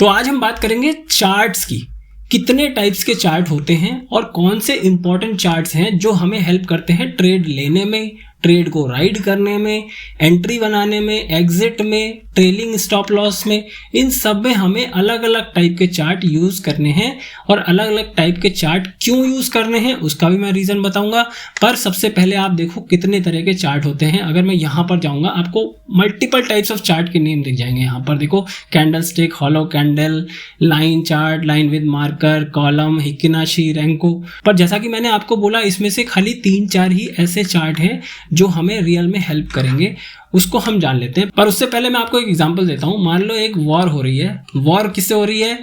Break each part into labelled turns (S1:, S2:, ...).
S1: तो आज हम बात करेंगे चार्ट्स की। कितने टाइप्स के चार्ट होते हैं और कौन से इंपॉर्टेंट चार्ट्स हैं जो हमें हेल्प करते हैं ट्रेड लेने में, ट्रेड को राइड करने में, एंट्री बनाने में, एग्जिट में, ट्रेलिंग स्टॉप लॉस में। इन सब में हमें अलग अलग टाइप के चार्ट यूज करने हैं और अलग अलग टाइप के चार्ट क्यों यूज करने हैं उसका भी मैं रीजन बताऊंगा। पर सबसे पहले आप देखो कितने तरह के चार्ट होते हैं। अगर मैं यहाँ पर जाऊंगा आपको मल्टीपल टाइप्स ऑफ चार्ट के नेम दिख जाएंगे। यहाँ पर देखो candle stick, hollow candle, line chart, line with marker, column, heikin ashi, renko. पर जैसा कि मैंने आपको बोला इसमें से खाली 3-4 ही ऐसे चार्ट हैं जो हमें रियल में हेल्प करेंगे, उसको हम जान लेते हैं। पर उससे पहले मैं आपको एक एग्जांपल देता हूँ। मान लो एक वॉर हो रही है। वॉर किससे हो रही है?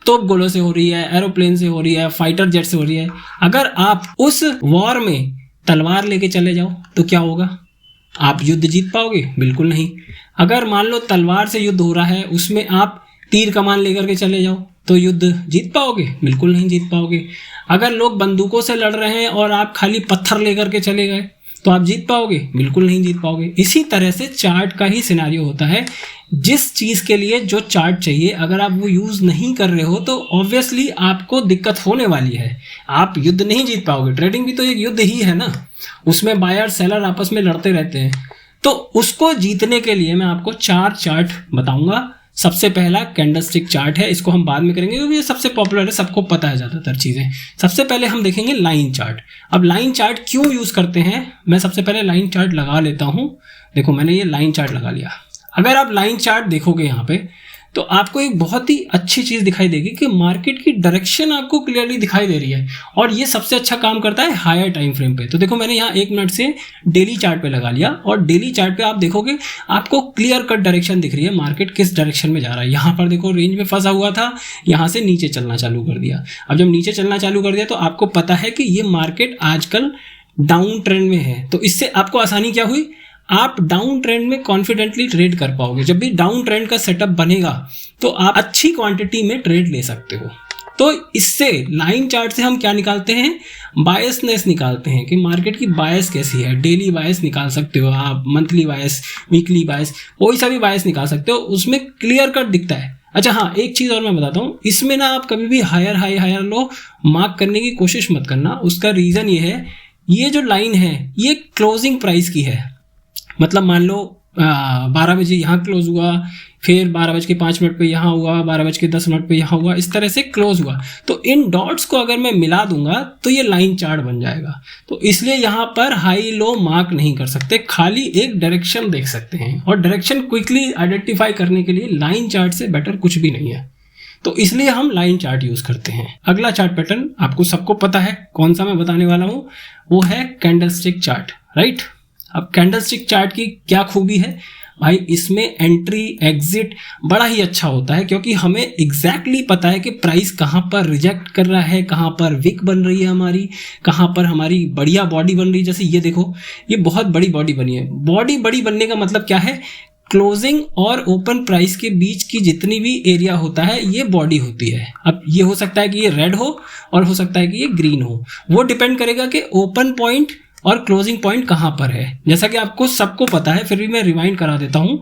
S1: तोप गोलों से हो रही है, एरोप्लेन से हो रही है, फाइटर जेट से हो रही है। अगर आप उस वॉर में तलवार लेके चले जाओ तो क्या होगा? आप युद्ध जीत पाओगे? बिल्कुल नहीं। अगर मान लो तलवार से युद्ध हो रहा है, उसमें आप तीर कमान लेकर के चले जाओ तो युद्ध जीत पाओगे? बिल्कुल नहीं जीत पाओगे। अगर लोग बंदूकों से लड़ रहे हैं और आप खाली पत्थर लेकर के चले गए तो आप जीत पाओगे? बिल्कुल नहीं जीत पाओगे। इसी तरह से चार्ट का ही सिनेरियो होता है। जिस चीज के लिए जो चार्ट चाहिए अगर आप वो यूज नहीं कर रहे हो तो ऑब्वियसली आपको दिक्कत होने वाली है। आप युद्ध नहीं जीत पाओगे। ट्रेडिंग भी तो एक युद्ध ही है ना, उसमें बायर सेलर आपस में लड़ते रहते हैं। तो उसको जीतने के लिए मैं आपको 4 चार्ट बताऊंगा। सबसे पहला कैंडलस्टिक चार्ट है, इसको हम बाद में करेंगे क्योंकि ये सबसे पॉपुलर है, सबको पता है ज़्यादातर चीज़ें। सबसे पहले हम देखेंगे लाइन चार्ट। अब लाइन चार्ट क्यों यूज़ करते हैं, मैं सबसे पहले लाइन चार्ट लगा लेता हूँ। देखो मैंने ये लाइन चार्ट लगा लिया। अगर आप लाइन चार्ट देखोगे यहाँ पे तो आपको एक बहुत ही अच्छी चीज़ दिखाई देगी कि मार्केट की डायरेक्शन आपको क्लियरली दिखाई दे रही है और ये सबसे अच्छा काम करता है हायर टाइम फ्रेम पे। तो देखो मैंने यहाँ 1 मिनट से डेली चार्ट पे लगा लिया और डेली चार्ट पे आप देखोगे आपको क्लियर कट डायरेक्शन दिख रही है, मार्केट किस डायरेक्शन में जा रहा है। यहाँ पर देखो रेंज में फंसा हुआ था, यहाँ से नीचे चलना चालू कर दिया। अब जब नीचे चलना चालू कर दिया तो आपको पता है कि ये मार्केट आजकल डाउन ट्रेंड में है। तो इससे आपको आसानी क्या हुई? आप डाउन ट्रेंड में कॉन्फिडेंटली ट्रेड कर पाओगे। जब भी डाउन ट्रेंड का सेटअप बनेगा तो आप अच्छी क्वांटिटी में ट्रेड ले सकते हो। तो इससे लाइन चार्ट से हम क्या निकालते हैं? बायसनेस निकालते हैं कि मार्केट की बायस कैसी है। डेली बायस निकाल सकते हो आप, मंथली बायस, वीकली बायस, कोई सा भी बायस निकाल सकते हो, उसमें क्लियर कट दिखता है। अच्छा हाँ, एक चीज़ और मैं बताता हूँ, इसमें ना आप कभी भी higher high higher low mark करने की कोशिश मत करना। उसका रीज़न ये है, ये जो लाइन है ये क्लोजिंग प्राइस की है। मतलब मान लो 12 बजे यहाँ क्लोज हुआ, फिर 12:05 पे यहाँ हुआ, 12:10 पे यहाँ हुआ, इस तरह से क्लोज हुआ। तो इन डॉट्स को अगर मैं मिला दूंगा तो ये लाइन चार्ट बन जाएगा। तो इसलिए यहाँ पर हाई लो मार्क नहीं कर सकते, खाली एक डायरेक्शन देख सकते हैं और डायरेक्शन क्विकली आइडेंटिफाई करने के लिए लाइन चार्ट से बेटर कुछ भी नहीं है। तो इसलिए हम लाइन चार्ट यूज करते हैं। अगला चार्ट पैटर्न आपको सबको पता है कौन सा मैं बताने वाला हूँ, वो है कैंडलस्टिक चार्ट, राइट। अब कैंडलस्टिक चार्ट की क्या खूबी है भाई, इसमें एंट्री एग्जिट बड़ा ही अच्छा होता है क्योंकि हमें एग्जैक्टली पता है कि प्राइस कहाँ पर रिजेक्ट कर रहा है, कहाँ पर विक बन रही है हमारी, कहाँ पर हमारी बढ़िया बॉडी बन रही है। जैसे ये देखो, ये बहुत बड़ी बॉडी बनी है। बॉडी बड़ी बनने का मतलब क्या है? क्लोजिंग और ओपन प्राइस के बीच की जितनी भी एरिया होता है ये बॉडी होती है। अब ये हो सकता है कि ये रेड हो और हो सकता है कि ये ग्रीन हो, वो डिपेंड करेगा कि ओपन पॉइंट और क्लोजिंग पॉइंट कहाँ पर है। जैसा कि आपको सबको पता है, फिर भी मैं रिमाइंड करा देता हूँ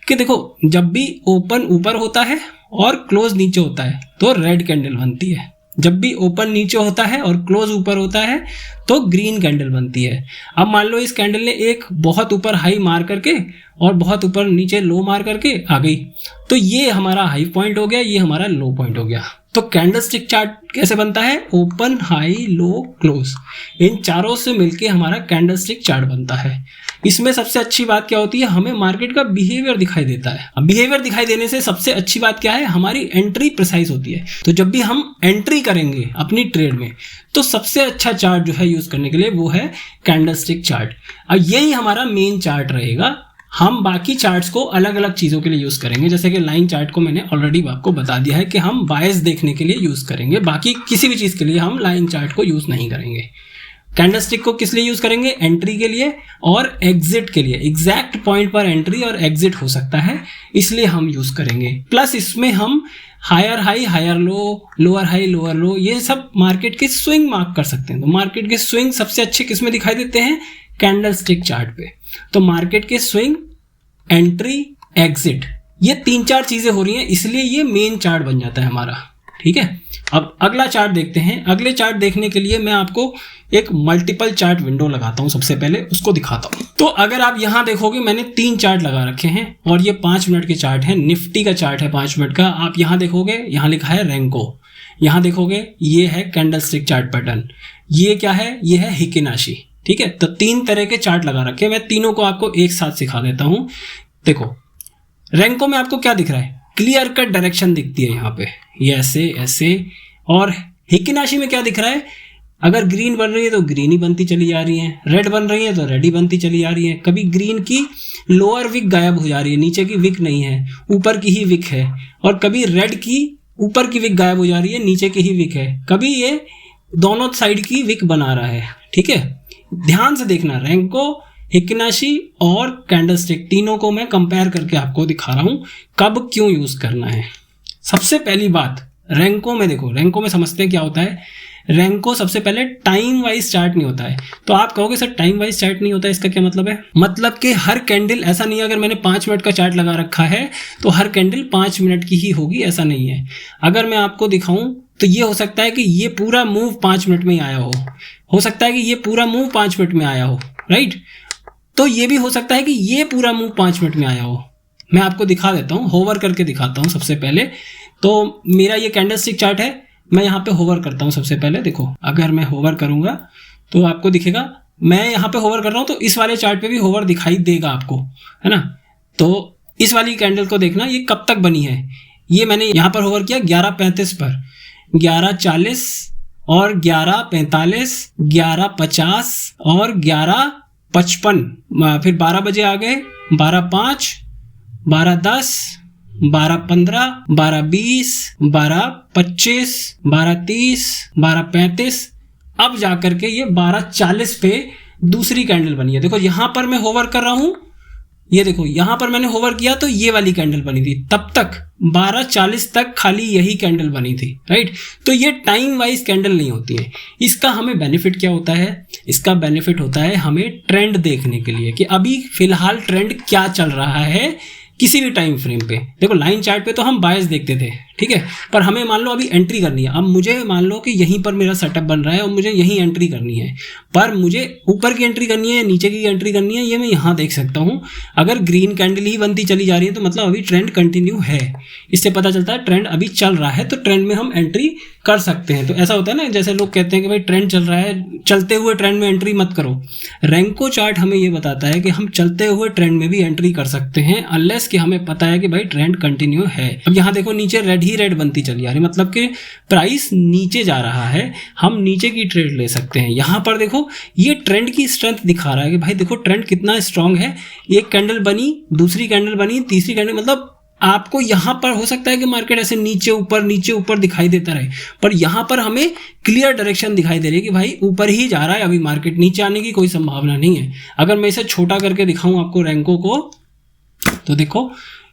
S1: कि देखो जब भी ओपन ऊपर होता है और क्लोज नीचे होता है तो रेड कैंडल बनती है। जब भी ओपन नीचे होता है और क्लोज ऊपर होता है तो ग्रीन कैंडल बनती है। अब मान लो इस कैंडल ने एक बहुत ऊपर हाई मार करके और बहुत ऊपर नीचे लो मार करके आ गई, तो ये हमारा हाई पॉइंट हो गया, ये हमारा लो पॉइंट हो गया। तो कैंडलस्टिक चार्ट कैसे बनता है? ओपन, हाई, लो, क्लोज, इन चारों से मिलके हमारा कैंडलस्टिक चार्ट बनता है। इसमें सबसे अच्छी बात क्या होती है? हमें मार्केट का बिहेवियर दिखाई देता है। अब बिहेवियर दिखाई देने से सबसे अच्छी बात क्या है? हमारी एंट्री प्रिसाइज होती है। तो जब भी हम एंट्री करेंगे अपनी ट्रेड में तो सबसे अच्छा चार्ट जो है यूज करने के लिए वो है कैंडलस्टिक चार्ट। अब यही हमारा मेन चार्ट रहेगा। हम बाकी चार्ट्स को अलग अलग चीज़ों के लिए यूज़ करेंगे। जैसे कि लाइन चार्ट को मैंने ऑलरेडी आपको बता दिया है कि हम बायस देखने के लिए यूज़ करेंगे, बाकी किसी भी चीज़ के लिए हम लाइन चार्ट को यूज़ नहीं करेंगे। कैंडलस्टिक को किस लिए यूज़ करेंगे? एंट्री के लिए और एग्जिट के लिए। एग्जैक्ट पॉइंट पर एंट्री और एग्जिट हो सकता है, इसलिए हम यूज़ करेंगे। प्लस इसमें हम higher high higher low, lower high lower low, ये सब मार्केट के स्विंग मार्क कर सकते हैं। तो मार्केट के स्विंग सबसे अच्छे किस में दिखाई देते हैं? कैंडलस्टिक चार्ट पे। तो मार्केट के स्विंग, एंट्री, एग्जिट, ये 3-4 चीजें हो रही हैं, इसलिए ये मेन चार्ट बन जाता है हमारा। ठीक है, अब अगला चार्ट देखते हैं। अगले चार्ट देखने के लिए मैं आपको एक मल्टीपल चार्ट विंडो लगाता हूं, सबसे पहले उसको दिखाता हूं। तो अगर आप यहां देखोगे मैंने 3 चार्ट लगा रखे हैं और ये 5 मिनट के चार्ट हैं। निफ्टी का चार्ट है 5 मिनट का। आप यहां देखोगे, यहां लिखा है रेंको। यहां देखोगे ये है कैंडलस्टिक चार्ट पैटर्न। ये क्या है? ये है हिकिनाशी। ठीक है, तो 3 तरह के चार्ट लगा रखे हैं। मैं तीनों को आपको एक साथ सिखा देता हूं। देखो, रेंको में आपको क्या दिख रहा है? क्लियर कट डायरेक्शन दिखती है यहाँ पे, ये ऐसे ऐसे। और हिकिनाशी में क्या दिख रहा है? अगर ग्रीन बन रही है तो ग्रीन ही बनती चली जा रही है, रेड बन रही है तो रेड ही बनती चली जा रही है। कभी ग्रीन की लोअर विक गायब हो जा रही है, नीचे की विक नहीं है, ऊपर की ही विक है। और कभी रेड की ऊपर की विक गायब हो जा रही है, नीचे की ही विक है। कभी ये दोनों साइड की विक बना रहा है। ठीक है, ध्यान से देखना। रेंको, हिकिनाशी और कैंडलस्टिक तीनों को मैं कंपेयर करके आपको दिखा रहा हूं कब क्यों यूज करना है। सबसे पहली बात, रेंको में देखो, रेंको में समझते हैं क्या होता है। रेंको सबसे पहले टाइम वाइज चार्ट नहीं होता है। तो आप कहोगे सर टाइम वाइज चार्ट नहीं होता, इसका क्या मतलब है? मतलब कि हर कैंडल, ऐसा नहीं है अगर मैंने 5 मिनट का चार्ट लगा रखा है तो हर कैंडल 5 मिनट की ही होगी, ऐसा नहीं है। अगर मैं आपको दिखाऊं तो ये हो सकता है कि ये पूरा मूव 5 मिनट में ही आया हो सकता है कि ये पूरा मूव 5 मिनट में आया हो, राइट। तो ये भी हो सकता है कि ये पूरा मूव 5 मिनट में आया हो। मैं आपको दिखा देता हूँ, होवर करके दिखाता हूँ सबसे पहले। तो मेरा ये कैंडलस्टिक चार्ट है, मैं यहाँ पे होवर करता हूँ सबसे पहले। देखो, अगर मैं होवर करूँगा तो आपको दिखेगा, मैं यहाँ पे होवर कर रहा हूँ तो इस वाले चार्ट पे भी होवर दिखाई देगा आपको, है ना। तो इस वाली कैंडल को देखना, ये कब तक बनी है। ये मैंने यहाँ पर होवर किया 11:35 पर, 11:40 और 11:45, 11:50 और 11:55, फिर 12 बजे आ गए, 12:05, 12:10, 12:15, 12:20, 12:25, 12:30, 12:35, अब जाकर के ये 12:40 पे दूसरी कैंडल बनी है। देखो यहां पर मैं होवर कर रहा हूं, ये देखो यहां पर मैंने होवर किया तो ये वाली कैंडल बनी थी। तब तक 12:40 तक खाली यही कैंडल बनी थी, राइट। तो ये टाइम वाइज कैंडल नहीं होती है। इसका हमें बेनिफिट क्या होता है? इसका बेनिफिट होता है हमें ट्रेंड देखने के लिए कि अभी फिलहाल ट्रेंड क्या चल रहा है किसी भी टाइम फ्रेम पे। देखो लाइन चार्ट पे तो हम बायस देखते थे, ठीक है, पर हमें मान लो अभी एंट्री करनी है। अब मुझे मान लो कि यहीं पर मेरा सेटअप बन रहा है और मुझे यहीं एंट्री करनी है, पर मुझे ऊपर की एंट्री करनी है, नीचे की एंट्री करनी है, ये मैं यहाँ देख सकता हूँ। अगर ग्रीन कैंडल ही बनती चली जा रही है तो मतलब अभी ट्रेंड कंटिन्यू है। इससे पता चलता है ट्रेंड अभी चल रहा है, तो ट्रेंड में हम एंट्री कर सकते हैं। तो ऐसा होता है ना, जैसे लोग कहते हैं कि भाई ट्रेंड चल रहा है, चलते हुए ट्रेंड में एंट्री मत करो। रेंको चार्ट हमें ये बताता है कि हम चलते हुए ट्रेंड में भी एंट्री कर सकते हैं, अनलेस कि हमें पता है कि भाई ट्रेंड कंटिन्यू है। अब यहाँ देखो नीचे रेड ही रेड बनती चली आ रही, मतलब कि प्राइस नीचे जा रहा है, हम नीचे की ट्रेड ले सकते हैं। यहाँ पर देखो ये ट्रेंड की स्ट्रेंथ दिखा रहा है कि भाई देखो ट्रेंड कितना स्ट्रांग है। एक कैंडल बनी, दूसरी कैंडल बनी, तीसरी कैंडल, मतलब आपको यहाँ पर हो सकता है कि मार्केट ऐसे नीचे ऊपर दिखाई देता रहे, पर यहाँ पर हमें क्लियर डायरेक्शन दिखाई दे रही है कि भाई ऊपर ही जा रहा है, अभी मार्केट नीचे आने की कोई संभावना नहीं है। अगर मैं इसे छोटा करके दिखाऊं आपको रेंको को, तो देखो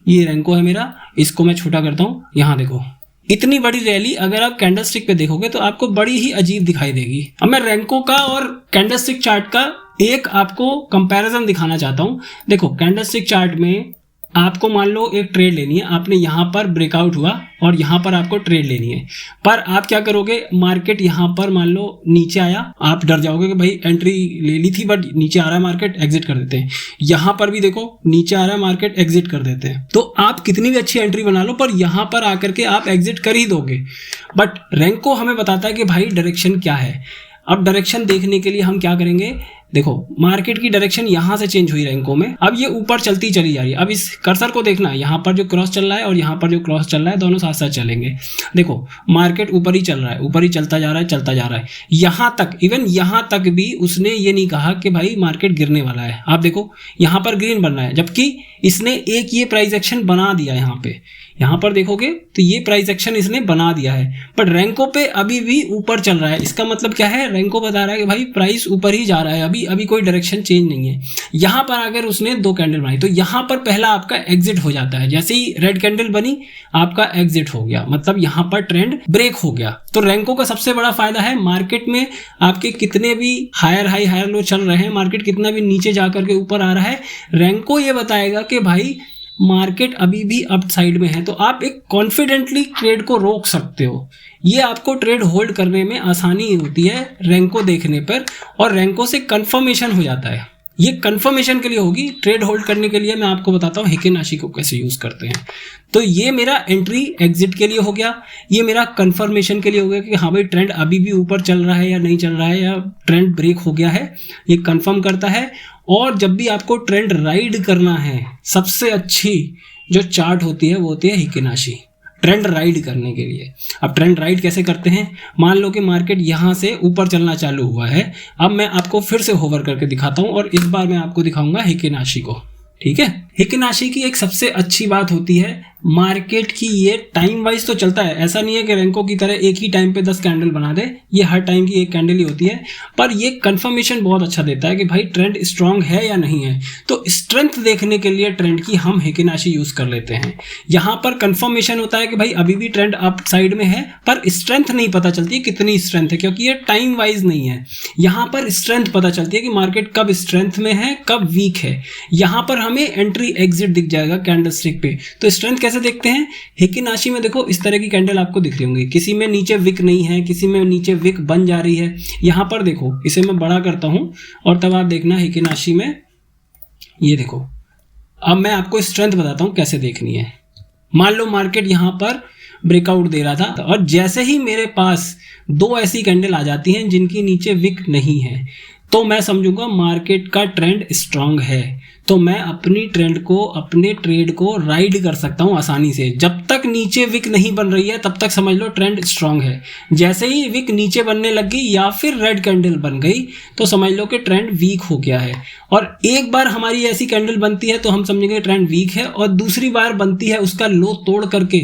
S1: ये रेंको है मेरा, इसको मैं छोटा करता हूँ। यहाँ देखो इतनी बड़ी रैली अगर आप कैंडलस्टिक पे देखोगे तो आपको बड़ी ही अजीब दिखाई देगी। अब मैं रेंको का और कैंडलस्टिक चार्ट का एक आपको कंपैरिजन दिखाना चाहता हूँ। देखो कैंडलस्टिक चार्ट में आपको मान लो एक ट्रेड लेनी है, आपने यहाँ पर ब्रेकआउट हुआ और यहाँ पर आपको ट्रेड लेनी है, पर आप क्या करोगे, मार्केट यहाँ पर मान लो नीचे आया, आप डर जाओगे कि भाई एंट्री ले ली थी बट नीचे आ रहा है मार्केट, एग्जिट कर देते हैं। यहाँ पर भी देखो नीचे आ रहा है मार्केट, एग्जिट कर देते हैं। तो आप कितनी भी अच्छी एंट्री बना लो पर यहाँ पर आकर के आप एग्जिट कर ही दोगे। बट रेंको हमें बताता है कि भाई डायरेक्शन क्या है। अब डायरेक्शन देखने के लिए हम क्या करेंगे, देखो मार्केट की डायरेक्शन यहाँ से चेंज हुई रेंको में, अब ये ऊपर चलती चली जा रही है। अब इस कर्सर को देखना, यहाँ पर जो क्रॉस चल रहा है और यहाँ पर जो क्रॉस चल रहा है, दोनों साथ साथ चलेंगे। देखो मार्केट ऊपर ही चल रहा है, ऊपर ही चलता जा रहा है। यहाँ तक, इवन यहाँ तक भी उसने ये नहीं कहा कि भाई मार्केट गिरने वाला है। आप देखो यहाँ पर ग्रीन बन रहा है, जबकि इसने एक ये प्राइस एक्शन बना दिया। यहाँ पर देखोगे तो ये प्राइस एक्शन इसने बना दिया है, बट रेंको पे अभी भी ऊपर चल रहा है। इसका मतलब क्या है, रेंको बता रहा है कि भाई प्राइस ऊपर ही जा रहा है, अभी कोई डायरेक्शन चेंज नहीं है। यहाँ पर अगर उसने 2 कैंडल बनाई तो यहाँ पर पहला आपका एग्जिट हो जाता है। जैसे ही रेड कैंडल बनी आपका एग्जिट हो गया, मतलब यहाँ पर ट्रेंड ब्रेक हो गया। तो रेंको का सबसे बड़ा फायदा है, मार्केट में आपके कितने भी हायर हाई हायर लो चल रहे हैं, मार्केट कितना भी नीचे जाकर के ऊपर आ रहा है, रेंको ये बताएगा कि भाई मार्केट अभी भी अप साइड में है तो आप एक कॉन्फिडेंटली ट्रेड को रोक सकते हो। ये आपको ट्रेड होल्ड करने में आसानी होती है रैंको देखने पर, और रैंको से कंफर्मेशन हो जाता है। ये कंफर्मेशन के लिए होगी, ट्रेड होल्ड करने के लिए मैं आपको बताता हूँ हिकेनाशी को कैसे यूज़ करते हैं। तो ये मेरा एंट्री एग्जिट के लिए हो गया, ये मेरा कंफर्मेशन के लिए हो गया कि हाँ भाई ट्रेंड अभी भी ऊपर चल रहा है या नहीं चल रहा है, या ट्रेंड ब्रेक हो गया है, ये कंफर्म करता है। और जब भी आपको ट्रेंड राइड करना है, सबसे अच्छी जो चार्ट होती है वो होती है हिकेनाशी, ट्रेंड राइड करने के लिए। अब ट्रेंड राइड कैसे करते हैं, मान लो कि मार्केट यहाँ से ऊपर चलना चालू हुआ है, अब मैं आपको फिर से होवर करके दिखाता हूँ और इस बार मैं आपको दिखाऊंगा हिकेनाशी को, ठीक है। हिकेनाशी की एक सबसे अच्छी बात होती है मार्केट की, ये टाइम वाइज तो चलता है, ऐसा नहीं है कि रैंको की तरह एक ही टाइम पे 10 कैंडल बना दे, ये हर टाइम की एक कैंडल ही होती है, पर ये कंफर्मेशन बहुत अच्छा देता है कि भाई ट्रेंड स्ट्रांग है या नहीं है। तो स्ट्रेंथ देखने के लिए ट्रेंड की हम हिकेनाशी यूज कर लेते हैं। यहाँ पर कंफर्मेशन होता है कि भाई अभी भी ट्रेंड अप साइड में है, पर स्ट्रेंथ नहीं पता चलती कितनी स्ट्रेंथ है, क्योंकि ये टाइम वाइज नहीं है। यहाँ पर स्ट्रेंथ पता चलती है कि मार्केट कब स्ट्रेंथ में है कब वीक है। यहाँ पर हमें एंट्री एग्जिट दिख जाएगा कैंडल स्टिक पे। तो स्ट्रेंथ कैसे देखते हैं, हिकेनाशी में देखो इस तरह की कैंडल आपको दिख रही होंगी, किसी में नीचे विक नहीं है, किसी में नीचे विक बन जा रही है। यहाँ पर देखो, इसे मैं बड़ा करता हूँ और तब आप देखना हिकेनाशी में, ये देखो। अब मैं आपको स्ट्रेंथ बताता हूँ कैसे देखनी है। मान लो मार्केट यहाँ पर ब्रेकआउट दे रहा था और जैसे ही मेरे पास दो ऐसी कैंडल आ जाती हैं जिनकी नीचे विक नहीं है, तो मैं समझूंगा मार्केट का ट्रेंड स्ट्रांग है। तो मैं अपनी ट्रेंड को, अपने ट्रेड को राइड कर सकता हूं आसानी से। जब तक नीचे विक नहीं बन रही है तब तक समझ लो ट्रेंड स्ट्रांग है। जैसे ही विक नीचे बनने लग गई या फिर रेड कैंडल बन गई तो समझ लो कि ट्रेंड वीक हो गया है। और एक बार हमारी ऐसी कैंडल बनती है तो हम समझेंगे ट्रेंड वीक है, और दूसरी बार बनती है उसका लो तोड़ करके,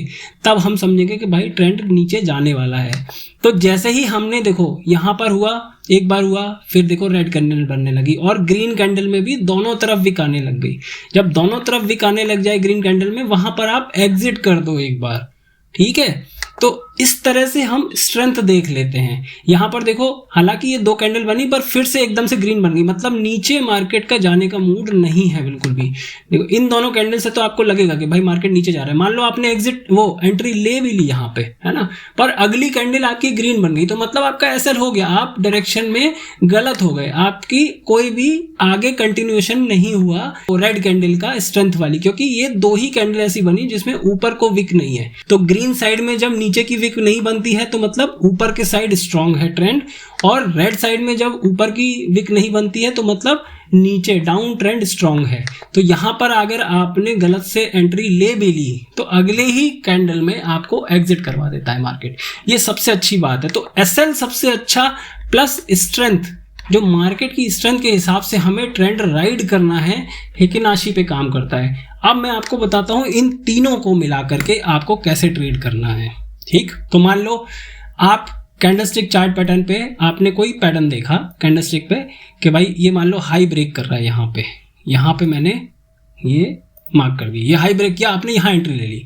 S1: तब हम समझेंगे कि भाई ट्रेंड नीचे जाने वाला है। तो जैसे ही हमने देखो यहाँ पर हुआ, एक बार हुआ, फिर देखो रेड कैंडल बनने लगी और ग्रीन कैंडल में भी दोनों तरफ विक आने लग गई। जब दोनों तरफ विक आने लग जाए ग्रीन कैंडल में, वहां पर आप एग्जिट कर दो एक बार, ठीक है। तो इस तरह से हम स्ट्रेंथ देख लेते हैं। यहाँ पर देखो, हालांकि ये दो कैंडल बनी पर फिर से एकदम से ग्रीन बन गई, मतलब नीचे मार्केट का जाने का मूड नहीं है बिल्कुल भी। देखो इन दोनों कैंडल से तो आपको लगेगा कि भाई मार्केट नीचे जा रहा है। मान लो आपने एग्जिट वो एंट्री ले भी ली यहाँ पे, है ना, पर अगली कैंडल आपकी ग्रीन बन गई, तो मतलब आपका एसएल हो गया, आप डायरेक्शन में गलत हो गए, आपकी कोई भी आगे कंटिन्यूएशन नहीं हुआ रेड कैंडल का स्ट्रेंथ वाली, क्योंकि ये दो ही कैंडल ऐसी बनी जिसमें ऊपर को विक नहीं है। तो ग्रीन साइड में जब नीचे की विक नहीं बनती है तो मतलब ऊपर के साइड स्ट्रांग है ट्रेंड, और रेड साइड में जब ऊपर की विक नहीं बनती है तो मतलब नीचे डाउन ट्रेंड स्ट्रांग है। तो यहां पर अगर आपने गलत से एंट्री ले भी ली तो अगले ही कैंडल में आपको एग्जिट करवा देता है मार्केट। ये सबसे अच्छी बात है। तो एसएल सबसे अच्छा प्लस स्ट्रेंथ, जो मार्केट की स्ट्रेंथ के हिसाब से हमें ट्रेंड राइड करना है, हिकेनाशी पे काम करता है। अब मैं आपको बताता हूं इन तीनों को मिला करके आपको कैसे ट्रेड करना है, ठीक। तो मान लो आप कैंडलस्टिक चार्ट पैटर्न पे आपने कोई पैटर्न देखा कैंडलस्टिक पे कि भाई ये मान लो हाई ब्रेक कर रहा है, यहाँ पे मैंने ये मार्क कर दी, ये हाई ब्रेक किया, आपने यहाँ एंट्री ले ली।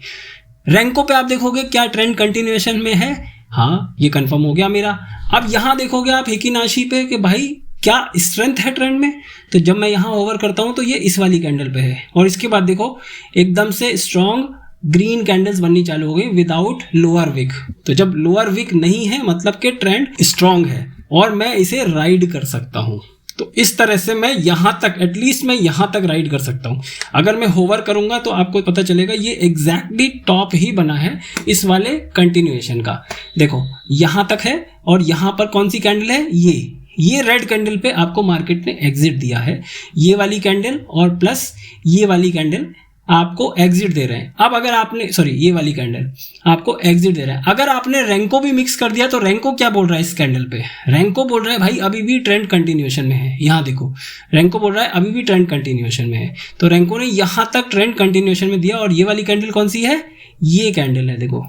S1: रैंको पे आप देखोगे क्या ट्रेंड कंटिन्यूएशन में है, हाँ ये कंफर्म हो गया मेरा। अब यहाँ देखोगे आप हिकेनाशी पे कि भाई क्या स्ट्रेंथ है ट्रेंड में, तो जब मैं यहाँ ओवर करता हूँ तो ये इस वाली कैंडल पे है, और इसके बाद देखो एकदम से स्ट्रॉन्ग ग्रीन कैंडल्स बननी चालू हो गई विदाउट लोअर विक। तो जब लोअर विक नहीं है मतलब कि ट्रेंड स्ट्रांग है और मैं इसे राइड कर सकता हूं। तो इस तरह से मैं यहां तक, एटलीस्ट मैं यहां तक राइड कर सकता हूं। अगर मैं होवर करूंगा तो आपको पता चलेगा ये एग्जैक्टली टॉप ही बना है इस वाले कंटिन्यूएशन का। देखो यहां तक है और यहां पर कौन सी कैंडल है, ये रेड कैंडल पे आपको मार्केट ने एग्जिट दिया है। ये वाली कैंडल और प्लस ये वाली कैंडल आपको एग्जिट दे रहे हैं। अब अगर आपने ये वाली कैंडल आपको एग्जिट दे रहा है। अगर आपने रैंको भी मिक्स कर दिया तो रैंको क्या बोल रहा है इस कैंडल पे, रैंको बोल रहा है भाई अभी भी ट्रेंड कंटिन्यूएशन में है। यहाँ देखो रैंको बोल रहा है अभी भी ट्रेंड कंटिन्यूएशन में है, तो रैंको ने यहाँ तक ट्रेंड कंटिन्यूएशन में दिया। और ये वाली कैंडल कौन सी है, ये कैंडल है, देखो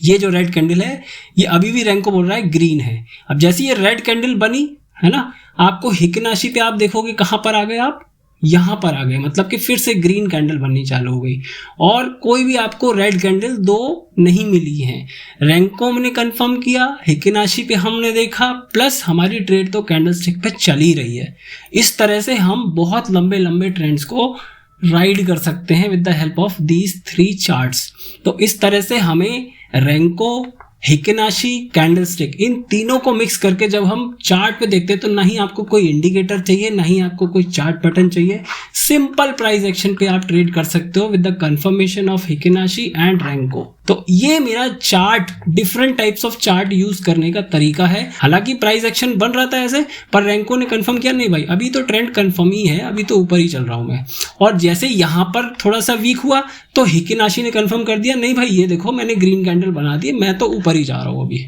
S1: ये जो रेड कैंडल है ये अभी भी रैंको बोल रहा है ग्रीन है। अब जैसे ये रेड कैंडल बनी है ना, आपको हिकेनाशी पे आप देखोगे कहाँ पर आ गए, आप यहाँ पर आ गए, मतलब कि फिर से ग्रीन कैंडल बननी चालू हो गई और कोई भी आपको रेड कैंडल दो नहीं मिली है। रैंको ने कंफर्म किया, हिकेनाशी पे हमने देखा, प्लस हमारी ट्रेड तो कैंडलस्टिक पे चल ही रही है। इस तरह से हम बहुत लंबे लंबे ट्रेंड्स को राइड कर सकते हैं with the help of these 3 charts. तो इस तरह से हमें रेंको, हिकिनाशी, कैंडलस्टिक, इन तीनों को मिक्स करके जब हम चार्ट पे देखते हैं तो ना ही आपको कोई इंडिकेटर चाहिए, ना ही आपको कोई चार्ट पैटर्न चाहिए, सिंपल प्राइस एक्शन पे आप ट्रेड कर सकते हो with the confirmation of heikin ashi and renko. तो ये मेरा chart, different types of chart use करने का तरीका है। हालांकि प्राइस एक्शन बन रहा था ऐसे, पर रेंको ने कंफर्म किया नहीं भाई अभी तो ट्रेंड कंफर्म ही है, अभी तो ऊपर ही चल रहा हूं मैं। और जैसे यहां पर थोड़ा सा वीक हुआ तो हिकिनाशी ने कंफर्म कर दिया नहीं भाई ये देखो मैंने ग्रीन कैंडल बना दी, मैं तो ऊपर ही जा रहा हूं अभी।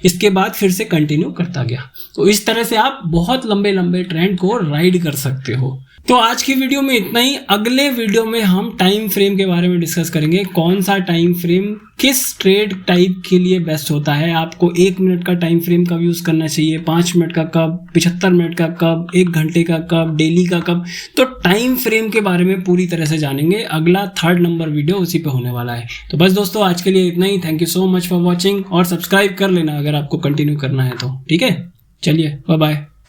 S1: इसके बाद फिर से कंटिन्यू करता गया। तो इस तरह से आप बहुत लंबे लंबे ट्रेंड को राइड कर सकते हो। तो आज की वीडियो में इतना ही। अगले वीडियो में हम टाइम फ्रेम के बारे में डिस्कस करेंगे, कौन सा टाइम फ्रेम किस ट्रेड टाइप के लिए बेस्ट होता है। आपको 1 मिनट का टाइम फ्रेम कब यूज करना चाहिए, 5 मिनट का कब, 75 मिनट का कब, 1 घंटे का कब, डेली का कब। तो टाइम फ्रेम के बारे में पूरी तरह से जानेंगे। अगला 3rd नंबर वीडियो उसी पे होने वाला है। तो बस दोस्तों आज के लिए इतना ही। Thank you so much for watching और सब्सक्राइब कर लेना अगर आपको कंटिन्यू करना है तो। ठीक है, चलिए बाय बाय।